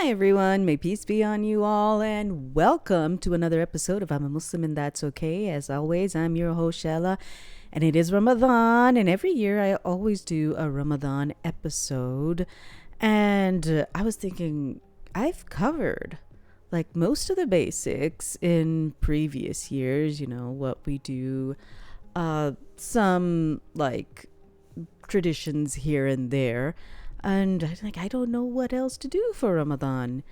Hi everyone, may peace be on you all, and welcome to another episode of I'm a Muslim and That's Okay. As always, I'm your host Shella, and it is Ramadan, and every year I always do a Ramadan episode. And I was thinking, I've covered like most of the basics in previous years, what we do, some like traditions here and there. And I don't know what else to do for Ramadan.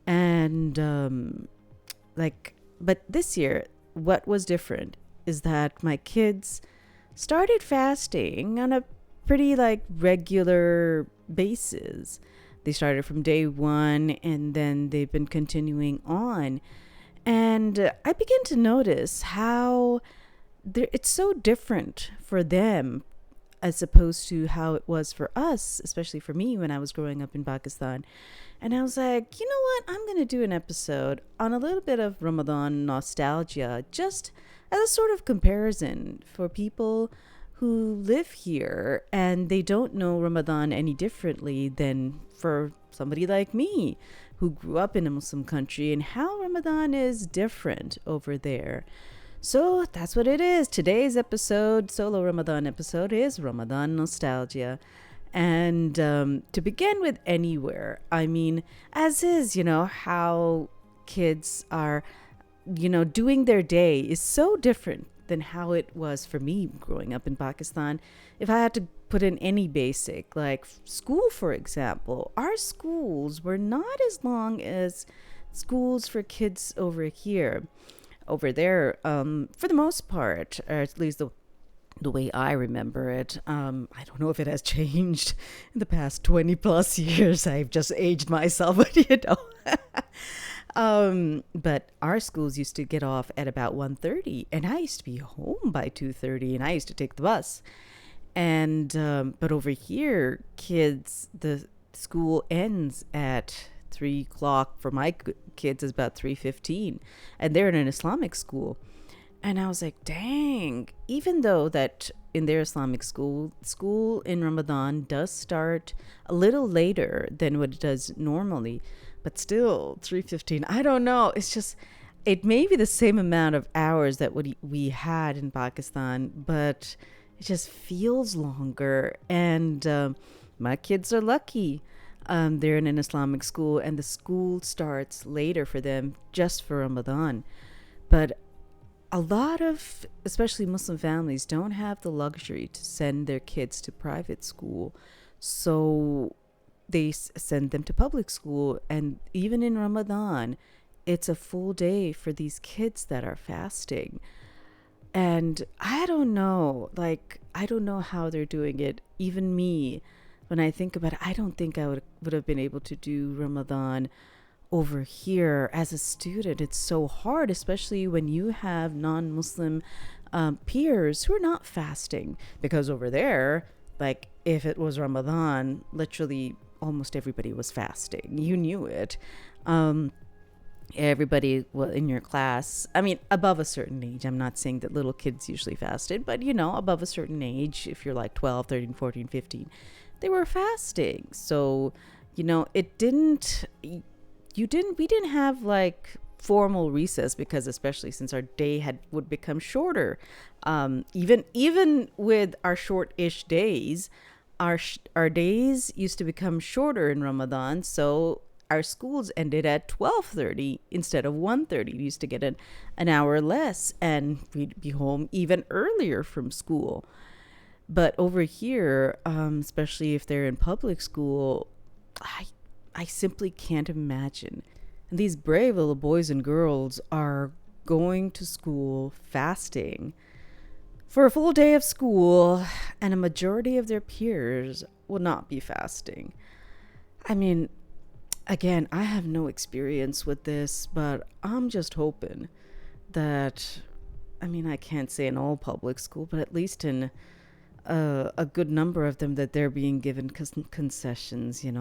And but this year, what was different is that my kids started fasting on a pretty like regular basis. They started from day one and then they've been continuing on. And I began to notice how it's so different for them as opposed to how it was for us, especially for me when I was growing up in Pakistan. And I was like, you know what? I'm going to do an episode on a little bit of Ramadan nostalgia, just as a sort of comparison for people who live here and they don't know Ramadan any differently than for somebody like me who grew up in a Muslim country, and how Ramadan is different over there. So that's what it is. Today's episode, solo Ramadan episode, is Ramadan nostalgia. And to begin with, anywhere, I mean, as is, how kids are, doing their day is so different than how it was for me growing up in Pakistan. If I had to put in any basic, like school, for example, our schools were not as long as schools for kids over here. Over there, for the most part, or at least the way I remember it. I don't know if it has changed in the past 20 plus years. I've just aged myself, but our schools used to get off at about 1:30, and I used to be home by 2:30, and I used to take the bus. And but over here, the school ends at 3 o'clock. For my kids is about 3:15, and they're in an Islamic school. And I was like, dang, even though that in their Islamic school in Ramadan does start a little later than what it does normally, but still 3:15, I don't know, it's just, it may be the same amount of hours that we had in Pakistan, but it just feels longer. And my kids are lucky. They're in an Islamic school, and the school starts later for them just for Ramadan. But a lot of, especially Muslim families, don't have the luxury to send their kids to private school. So they send them to public school. And even in Ramadan, it's a full day for these kids that are fasting. And I don't know, I don't know how they're doing it. Even me, when I think about it, I don't think I would have been able to do Ramadan over here as a student. It's so hard, especially when you have non-Muslim peers who are not fasting. Because over there, like if it was Ramadan, literally almost everybody was fasting. You knew it. Everybody in your class, I mean, above a certain age. I'm not saying that little kids usually fasted, but above a certain age, if you're like 12, 13, 14, 15, they were fasting. So, it didn't, we didn't have like formal recess, because especially since our day would become shorter. Even with our short-ish days, our days used to become shorter in Ramadan. So our schools ended at 12:30 instead of 1:30. We used to get an hour less, and we'd be home even earlier from school. But over here, especially if they're in public school, I simply can't imagine. And these brave little boys and girls are going to school fasting for a full day of school, and a majority of their peers will not be fasting. I mean, again, I have no experience with this, but I'm just hoping that, I can't say in all public school, but at least in a good number of them, that they're being given concessions. They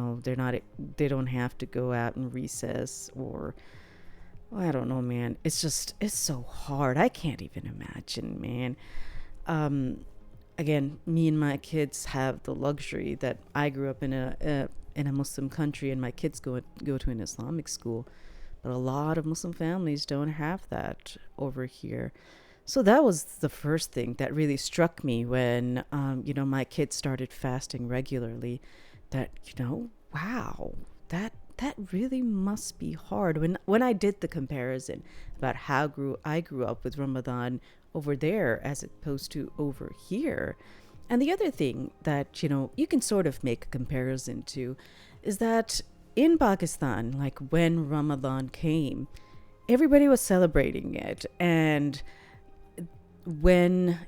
don't have to go out and recess, or I don't know, man. It's so hard. I can't even imagine, man. Again, me and my kids have the luxury that I grew up in in a Muslim country, and my kids go to an Islamic school, but a lot of Muslim families don't have that over here. So that was the first thing that really struck me when, my kids started fasting regularly. That wow, that really must be hard. When I did the comparison about how I grew up with Ramadan over there as opposed to over here. And the other thing that you can sort of make a comparison to is that in Pakistan, like when Ramadan came, everybody was celebrating it. And when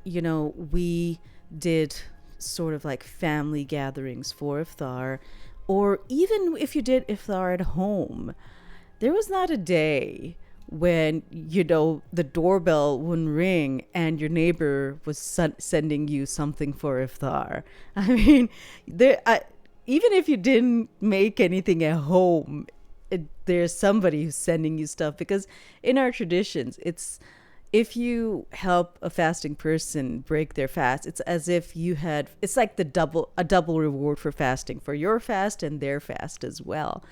we did sort of like family gatherings for iftar, or even if you did iftar at home, there was not a day when the doorbell wouldn't ring and your neighbor was sending you something for iftar. I mean, even if you didn't make anything at home, there's somebody who's sending you stuff, because in our traditions, it's if you help a fasting person break their fast, it's as if it's like a double reward for fasting, for your fast and their fast as well.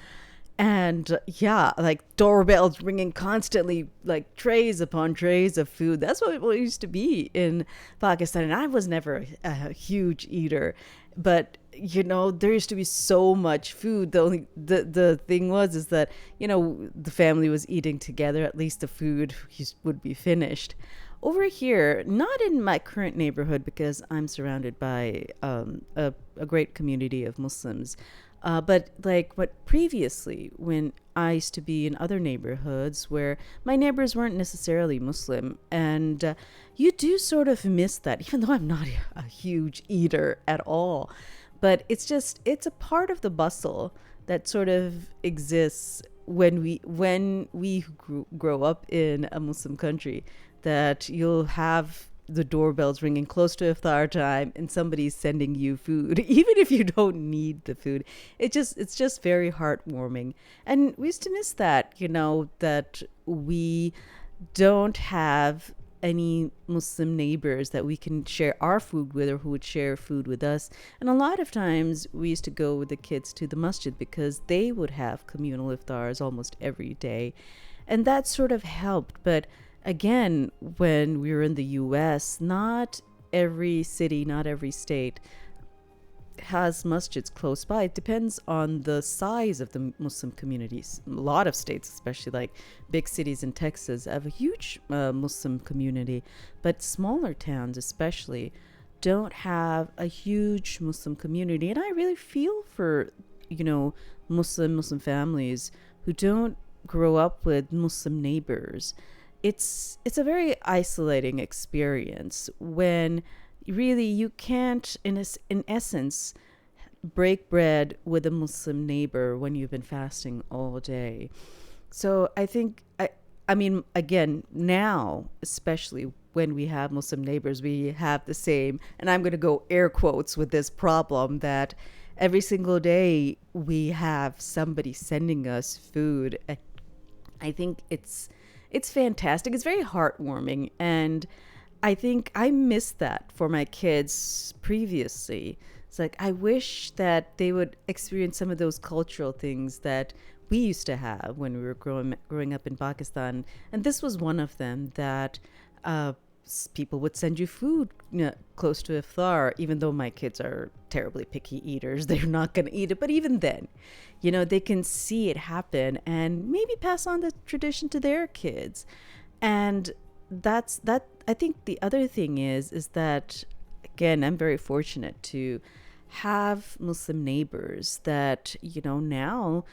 And yeah, like doorbells ringing constantly, like trays upon trays of food. That's what it used to be in Pakistan. And I was never a huge eater, but there used to be so much food. The thing is that the family was eating together. At least the food would be finished. Over here, not in my current neighborhood, because I'm surrounded by a great community of Muslims. But like what previously, when I used to be in other neighborhoods where my neighbors weren't necessarily Muslim, and you do sort of miss that, even though I'm not a huge eater at all. But it's a part of the bustle that sort of exists when we grow up in a Muslim country, that you'll have the doorbells ringing close to iftar time and somebody's sending you food, even if you don't need the food. It's just very heartwarming. And we used to miss that, that we don't have any Muslim neighbors that we can share our food with, or who would share food with us. And a lot of times we used to go with the kids to the masjid, because they would have communal iftars almost every day. And that sort of helped. But again, when we were in the US, not every city, not every state has masjids close by. It depends on the size of the Muslim communities. A lot of states, especially like big cities in Texas, have a huge Muslim community, but smaller towns especially don't have a huge Muslim community. And I really feel for Muslim families who don't grow up with Muslim neighbors. It's a very isolating experience when really you can't, in essence, break bread with a Muslim neighbor when you've been fasting all day. So I think, I mean, again, now, especially when we have Muslim neighbors, we have the same, and I'm going to go air quotes with this problem, that every single day we have somebody sending us food. I think it's fantastic. It's very heartwarming. And I think I missed that for my kids previously. It's like, I wish that they would experience some of those cultural things that we used to have when we were growing up in Pakistan. And this was one of them, that people would send you food close to iftar, even though my kids are terribly picky eaters. They're not going to eat it. But even then, they can see it happen and maybe pass on the tradition to their kids. And that. I think the other thing is that, again, I'm very fortunate to have Muslim neighbors that, now,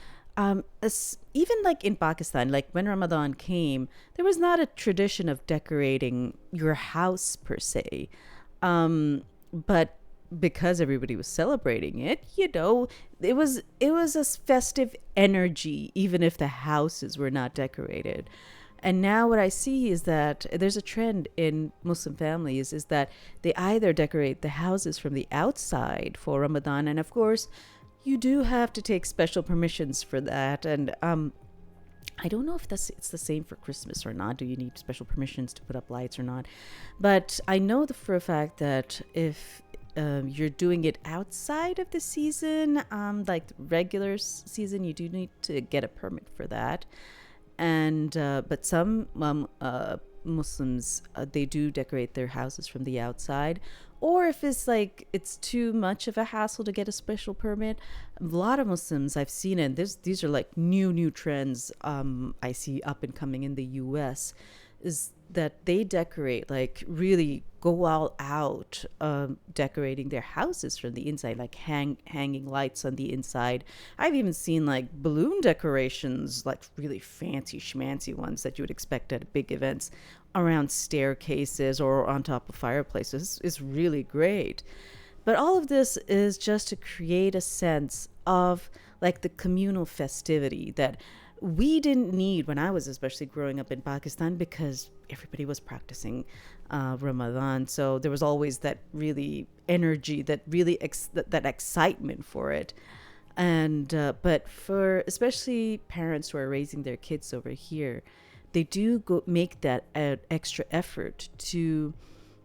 even like in Pakistan, like when Ramadan came, there was not a tradition of decorating your house per se. But because everybody was celebrating it, it was a festive energy, even if the houses were not decorated. And now what I see is that there's a trend in Muslim families, is that they either decorate the houses from the outside for Ramadan, and of course, you do have to take special permissions for that. And I don't know if it's the same for Christmas or not. Do you need special permissions to put up lights or not? But I know for a fact that if you're doing it outside of the season, like regular season, you do need to get a permit for that. And but some Muslims, they do decorate their houses from the outside. Or if it's like it's too much of a hassle to get a special permit, a lot of Muslims I've seen, and these are like new trends I see up and coming in the U.S., is that they decorate, like really go all out, decorating their houses from the inside, like hanging lights on the inside. I've even seen like balloon decorations, like really fancy schmancy ones that you would expect at big events, around staircases or on top of fireplaces. It's really great. But all of this is just to create a sense of like the communal festivity that we didn't need when I was especially growing up in Pakistan, because everybody was practicing Ramadan. So there was always that really energy, that really that excitement for it. And but for especially parents who are raising their kids over here, they do go make that extra effort to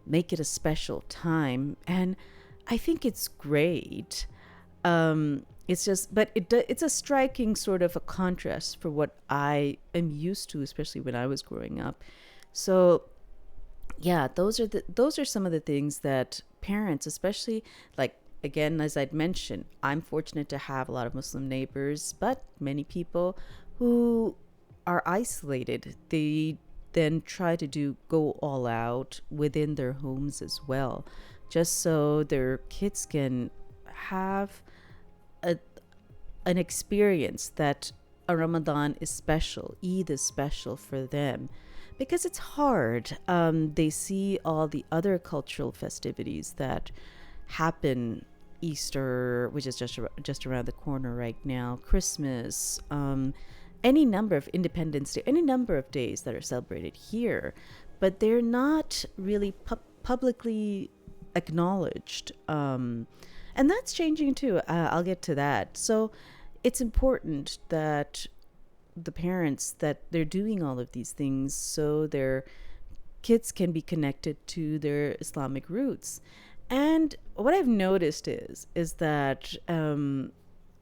make it a special time. And I think it's great. It's just, but it's a striking sort of a contrast for what I am used to, especially when I was growing up. So yeah, those are some of the things that parents, especially, like, again, as I'd mentioned, I'm fortunate to have a lot of Muslim neighbors, but many people who are isolated, they then try to go all out within their homes as well, just so their kids can have a, an experience that a Ramadan is special, Eid is special for them, because it's hard. They see all the other cultural festivities that happen, Easter, which is just around the corner right now, Christmas, any number of Independence Day, any number of days that are celebrated here, but they're not really publicly acknowledged. And that's changing too. I'll get to that. So it's important that the parents, that they're doing all of these things so their kids can be connected to their Islamic roots. And what I've noticed is that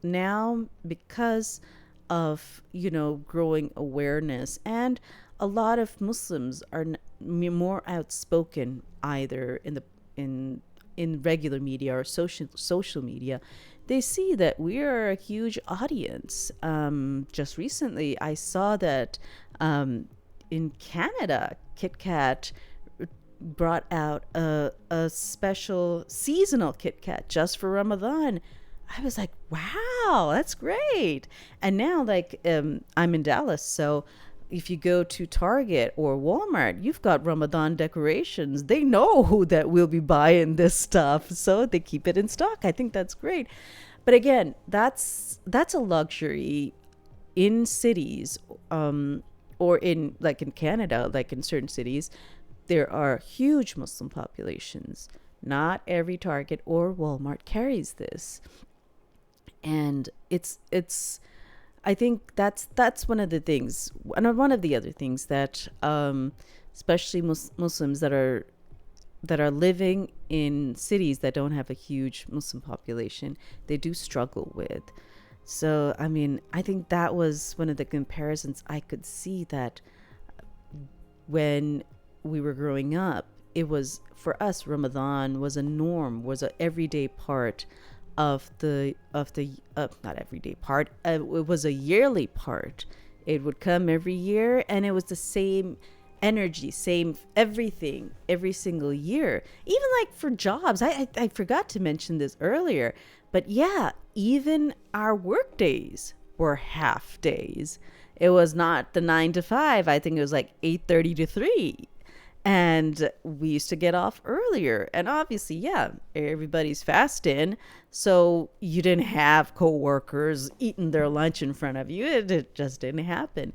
now, because of, growing awareness, and a lot of Muslims are more outspoken, either in regular media or social media, they see that we are a huge audience. Just recently, I saw that in Canada, Kit Kat brought out a special seasonal Kit Kat just for Ramadan. I was like, wow, that's great. And now, like, I'm in Dallas, so if you go to Target or Walmart, you've got Ramadan decorations. They know that we'll be buying this stuff, so they keep it in stock. I think that's great. But again, that's a luxury in cities, or in Canada, like in certain cities, there are huge Muslim populations. Not every Target or Walmart carries this. And it's I think that's one of the things, and one of the other things that especially Muslims that are living in cities that don't have a huge Muslim population, they do struggle with. So I mean, I think that was one of the comparisons I could see, that when we were growing up, it was, for us, Ramadan was a norm, was an everyday part of the not everyday part, it was a yearly part. It would come every year, and it was the same energy, same everything every single year. Even like for jobs, I forgot to mention this earlier, but yeah, even our work days were half days. It was not the 9 to 5. I think it was like 8:30 to 3. And we used to get off earlier. And obviously, yeah, everybody's fasting. So you didn't have coworkers eating their lunch in front of you. It just didn't happen.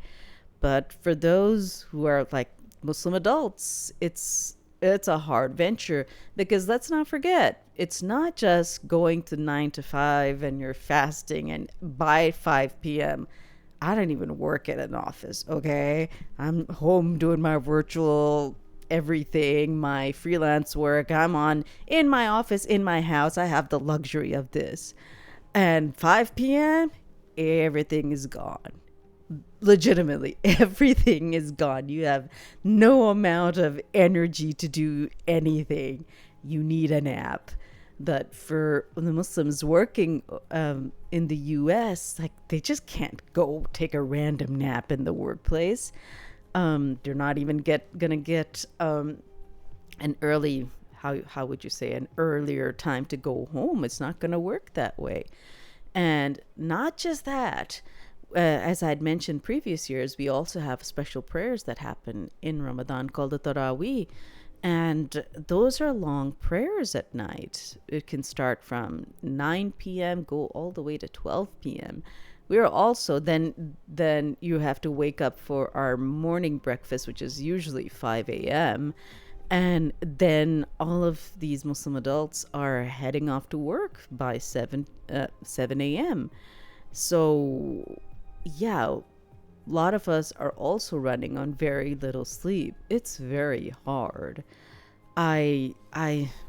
But for those who are like Muslim adults, it's a hard venture, because let's not forget, it's not just going to 9 to 5 and you're fasting, and by 5 p.m. I don't even work at an office, okay? I'm home doing my virtual everything, my freelance work. I'm on in my office, in my house. I have the luxury of this. And 5 p.m., everything is gone. Legitimately, everything is gone. You have no amount of energy to do anything. You need a nap. But for the Muslims working in the US, like they just can't go take a random nap in the workplace. They're not even gonna get an early, how would you say, an earlier time to go home. It's not gonna work that way. And not just that, as I'd mentioned previous years, we also have special prayers that happen in Ramadan called the Taraweeh. And those are long prayers at night. It can start from 9 p.m., go all the way to 12 p.m. We are also then you have to wake up for our morning breakfast, which is usually 5 a.m. And then all of these Muslim adults are heading off to work by 7 a.m. So, yeah, a lot of us are also running on very little sleep. It's very hard. I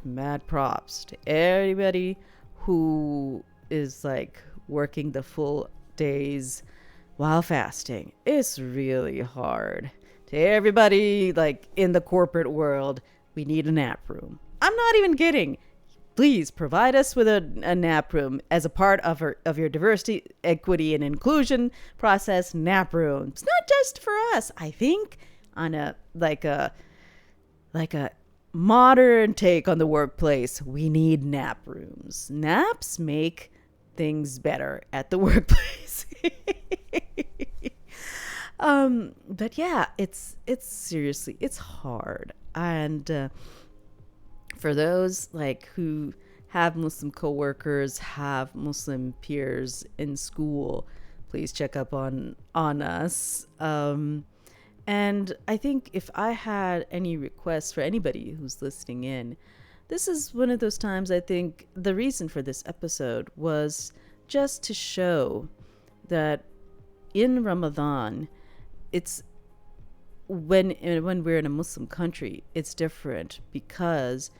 mad props to everybody who is like working the full days while fasting. It's really hard. To everybody like in the corporate world, we need a nap room. I'm not even kidding. Please provide us with a nap room as a part of your diversity, equity, and inclusion process. Nap rooms, not just for us. I think on a modern take on the workplace, we need nap rooms. Naps make things better at the workplace. But yeah, it's seriously, it's hard. And for those like who have Muslim coworkers, have Muslim peers in school, please check up on us. And I think if I had any requests for anybody who's listening in, this is one of those times. I think the reason for this episode was just to show that in Ramadan, it's when we're in a Muslim country, it's different because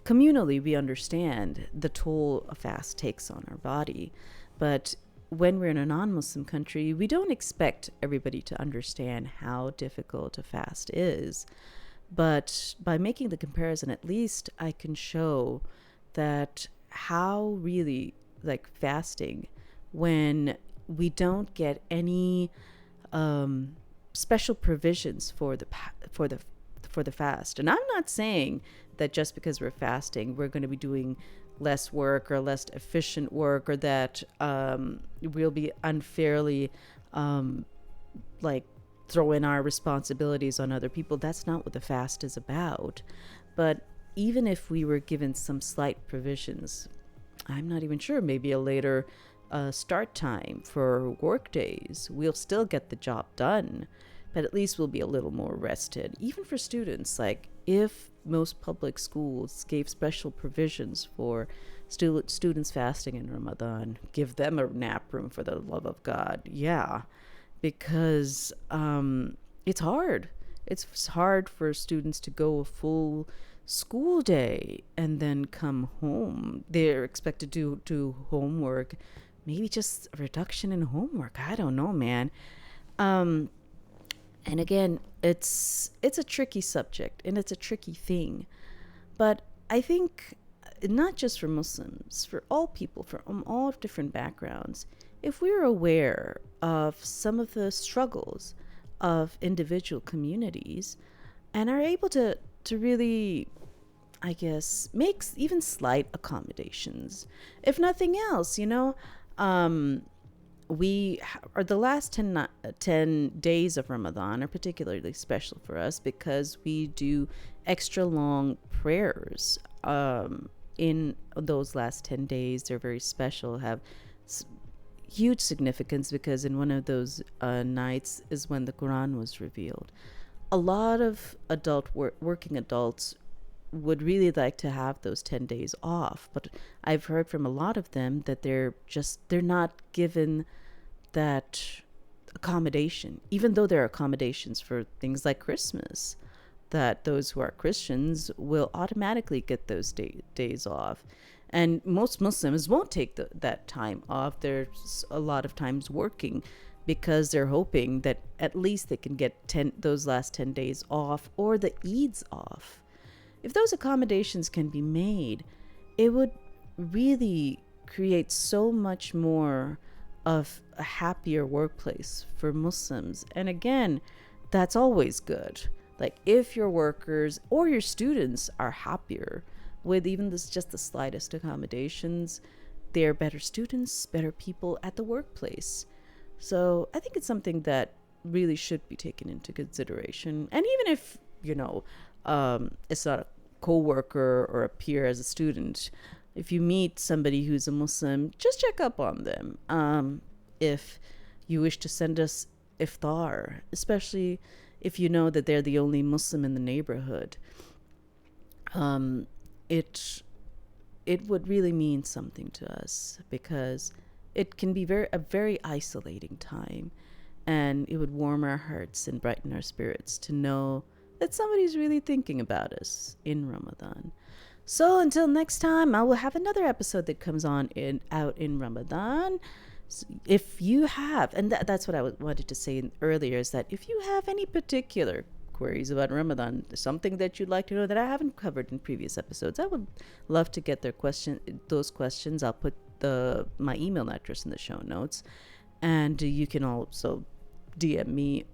communally we understand the toll a fast takes on our body. But when we're in a non-Muslim country, we don't expect everybody to understand how difficult a fast is. But by making the comparison, at least I can show that how really like fasting, when we don't get any special provisions for the fast. And I'm not saying that just because we're fasting, we're going to be doing less work or less efficient work, or that we'll be unfairly like throw in our responsibilities on other people. That's not what the fast is about. But even if we were given some slight provisions, I'm not even sure, maybe a later start time for work days, we'll still get the job done, but at least we'll be a little more rested. Even for students, like if most public schools gave special provisions for students fasting in Ramadan, give them a nap room for the love of God. Yeah, because it's hard. It's hard for students to go a full school day and then come home. They're expected to do homework, maybe just a reduction in homework. I don't know, man. And again, it's a tricky subject and it's a tricky thing. But I think not just for Muslims, for all people, from all different backgrounds, if we're aware of some of the struggles of individual communities and are able to really, I guess, make even slight accommodations, if nothing else, we are the last 10 days of Ramadan are particularly special for us because we do extra long prayers in those last 10 days. They're very special, have huge significance because in one of those nights is when the Quran was revealed. A lot of working adults would really like to have those 10 days off, but I've heard from a lot of them that they're not given that accommodation, even though there are accommodations for things like Christmas that those who are Christians will automatically get those days off. And most Muslims won't take that time off. There's a lot of times working because they're hoping that at least they can get those last 10 days off or the Eids off. If those accommodations can be made, it would really create so much more of a happier workplace for Muslims. And again, that's always good. Like if your workers or your students are happier with even just the slightest accommodations, they're better students, better people at the workplace. So I think it's something that really should be taken into consideration. And even if, it's not a coworker or a peer as a student, if you meet somebody who's a Muslim, just check up on them. If you wish to send us iftar, especially if you know that they're the only Muslim in the neighborhood, it would really mean something to us, because it can be a very isolating time, and it would warm our hearts and brighten our spirits to know that somebody's really thinking about us in Ramadan. So until next time, I will have another episode that comes out in Ramadan. If you have, and that's what I wanted to say earlier, is that if you have any particular queries about Ramadan, something that you'd like to know that I haven't covered in previous episodes, I would love to get those questions. I'll put my email address in the show notes, and you can also DM me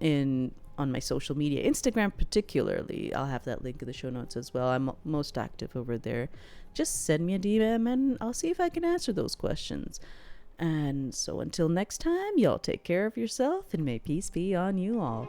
on my social media, Instagram particularly. I'll have that link in the show notes as well. I'm most active over there. Just send me a DM and I'll see if I can answer those questions. And so until next time, y'all take care of yourself, and may peace be on you all.